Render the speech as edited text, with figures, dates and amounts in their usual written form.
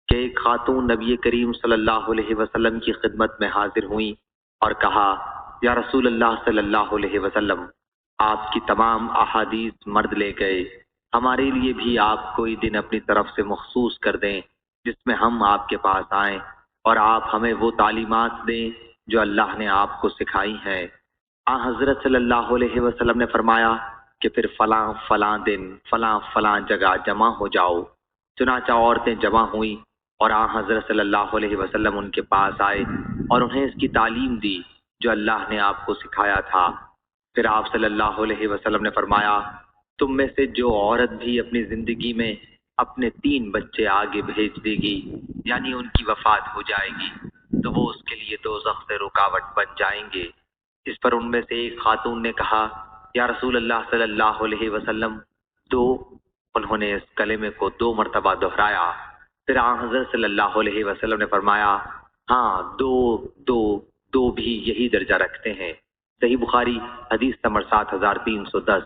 کہ ایک خاتون نبی کریم صلی اللہ علیہ وسلم کی خدمت میں حاضر ہوئیں اور کہا، یا رسول اللہ صلی اللہ علیہ وسلم، آپ کی تمام احادیث مرد لے گئے، ہمارے لیے بھی آپ کوئی دن اپنی طرف سے مخصوص کر دیں جس میں ہم آپ کے پاس آئیں اور آپ ہمیں وہ تعلیمات دیں جو اللہ نے آپ کو سکھائی ہیں۔ حضرت صلی اللہ علیہ وسلم نے فرمایا کہ پھر فلاں فلاں دن فلاں فلاں جگہ جمع ہو جاؤ۔ چنانچہ عورتیں جمع ہوئیں اور حضرت صلی اللہ علیہ وسلم ان کے پاس آئے اور انہیں اس کی تعلیم دی جو اللہ نے آپ کو سکھایا تھا۔ پھر آپ صلی اللہ علیہ وسلم نے فرمایا، تم میں سے جو عورت بھی اپنی زندگی میں اپنے 3 بچے آگے بھیج دے گی، یعنی ان کی وفات ہو جائے گی، تو وہ اس کے لیے دوزخ سے رکاوٹ بن جائیں گے۔ اس پر ان میں سے ایک خاتون نے کہا، یا رسول اللہ صلی اللہ علیہ وسلم، 2؟ انہوں نے اس کلمے کو 2 مرتبہ دہرایا۔ پھر حضرت صلی اللہ علیہ وسلم نے فرمایا، ہاں، 2 بھی یہی درجہ رکھتے ہیں۔ صحیح بخاری حدیث نمبر 7310۔